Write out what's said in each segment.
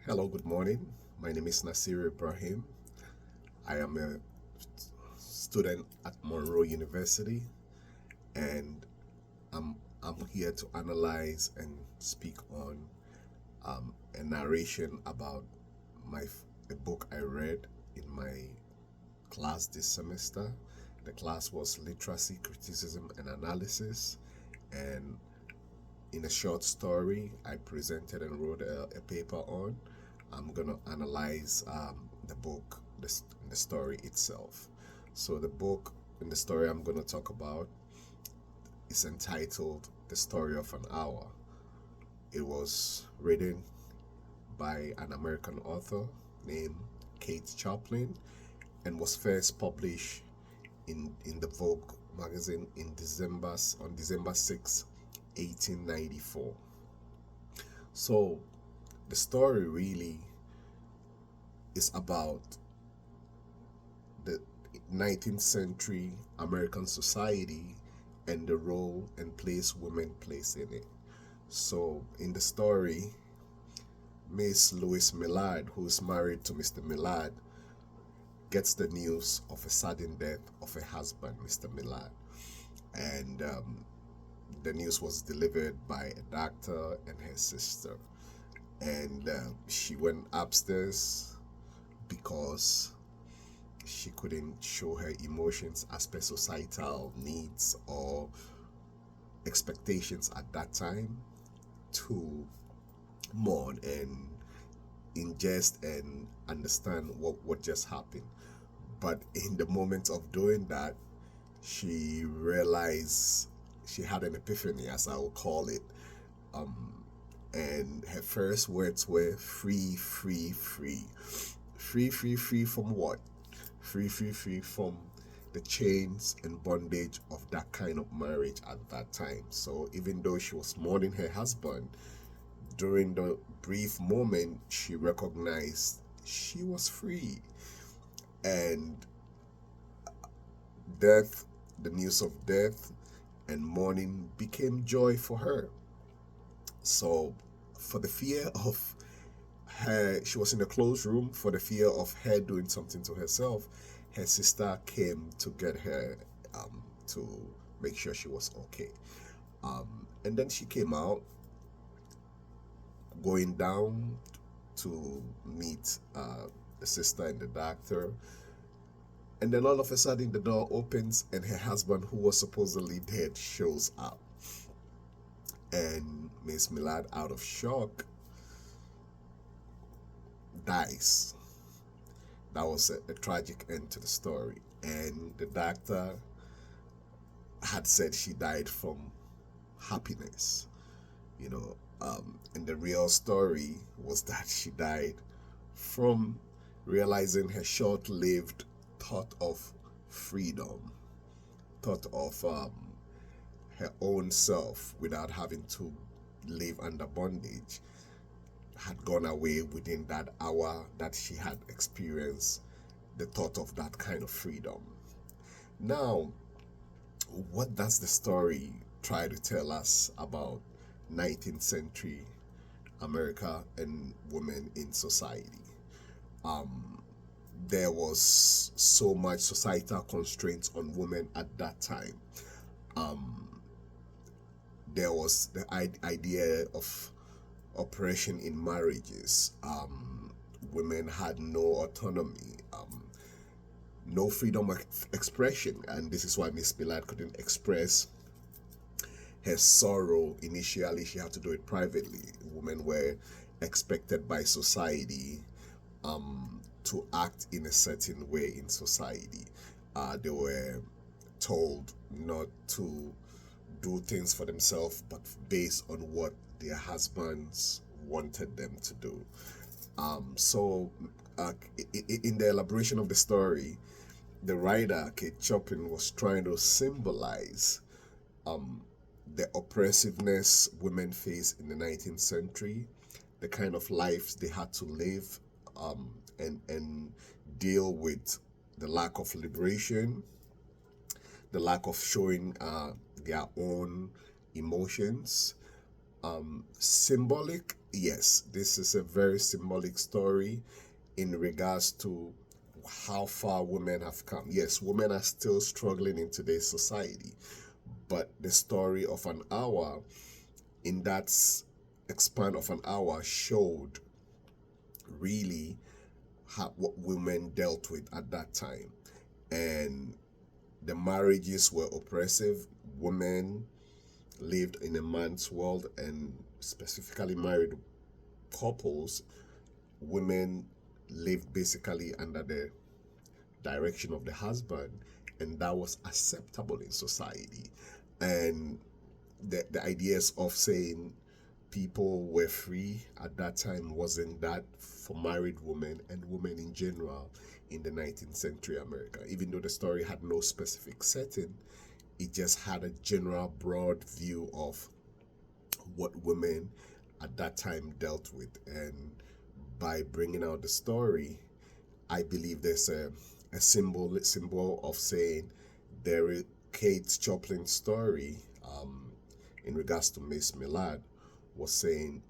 Hello, good morning. My name is Nasir Ibrahim. I am a student at Monroe University, and I'm here to analyze and speak on a narration about a book I read in my class this semester. The class was Literacy, Criticism, and Analysis, and in a short story I presented and wrote a paper on. I'm gonna analyze the book, the story itself. So the book and the story I'm gonna talk about is entitled "The Story of an Hour." It was written by an American author named Kate Chopin and was first published in the Vogue magazine on December 6, 1894. So the story really is about the 19th century American society and the role and place women place in it. So in the story, Miss Louise Millard, who is married to Mr. Millard, gets the news of a sudden death of her husband, Mr. Millard. And the news was delivered by a doctor and her sister. And she went upstairs because she couldn't show her emotions as per societal needs or expectations at that time to mourn and ingest and understand what just happened. But in the moment of doing that, she realized she had an epiphany, as I will call it. Um, and her first words were free, free, free. Free, free, free from what? Free, free, free from the chains and bondage of that kind of marriage at that time. So even though she was mourning her husband, during the brief moment, she recognized she was free. And death, the news of death and mourning became joy for her. So, for the fear of she was in a closed room, for the fear of her doing something to herself, her sister came to get her to make sure she was okay. And then she came out, going down to meet the sister and the doctor. And then all of a sudden, the door opens, and her husband, who was supposedly dead, shows up. And Miss Millard, out of shock, dies. That was a tragic end to the story. And the doctor had said she died from happiness, you know. And the real story was that she died from realizing her short lived thought of freedom, thought of her own self without having to live under bondage had gone away within that hour that she had experienced the thought of that kind of freedom. Now, what does the story try to tell us about 19th century America and women in society? Um, there was so much societal constraints on women at that time. Um, there was the idea of oppression in marriages. Women had no autonomy, no freedom of expression, and this is why Miss Millard couldn't express her sorrow. Initially, she had to do it privately. Women were expected by society to act in a certain way in society. They were told not to do things for themselves, but based on what their husbands wanted them to do. So, in the elaboration of the story, the writer Kate Chopin was trying to symbolize um, the oppressiveness women faced in the 19th century, the kind of lives they had to live, and deal with the lack of liberation, the lack of showing their own emotions, symbolic yes, this is a very symbolic story in regards to how far women have come. Yes, women are still struggling in today's society, but the story of an hour in that span of an hour showed really how, what women dealt with at that time. And the marriages were oppressive. Women lived in a man's world, and specifically married couples, women lived basically under the direction of the husband, and that was acceptable in society. And the ideas of saying people were free at that time wasn't that for married women and women in general in the 19th century America. Even though the story had no specific setting, it just had a general broad view of what women at that time dealt with. And by bringing out the story, I believe there's a symbol of saying there is Kate Chopin's story in regards to Miss Millard was saying,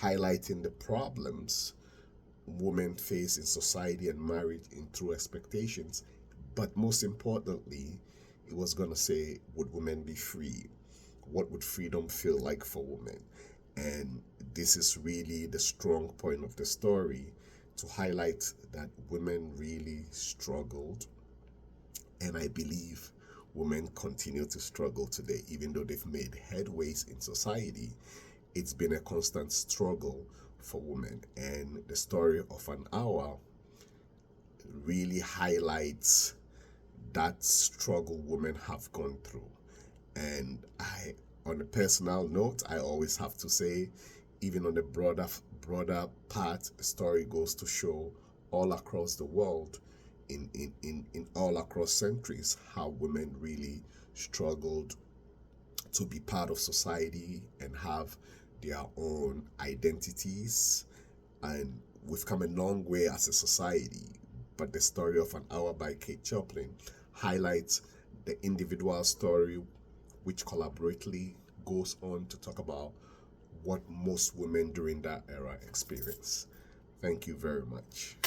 highlighting the problems women face in society and marriage in through expectations. But most importantly, it was going to say, would women be free? What would freedom feel like for women? And this is really the strong point of the story, to highlight that women really struggled. And I believe women continue to struggle today, even though they've made headways in society. It's been a constant struggle for women. And the story of an hour really highlights that struggle women have gone through. And on a personal note, I always have to say, even on the broader part, the story goes to show all across the world, in all across centuries, how women really struggled to be part of society and have their own identities. And we've come a long way as a society. But the story of an hour by Kate Chopin highlights the individual story, which collaboratively goes on to talk about what most women during that era experience. Thank you very much.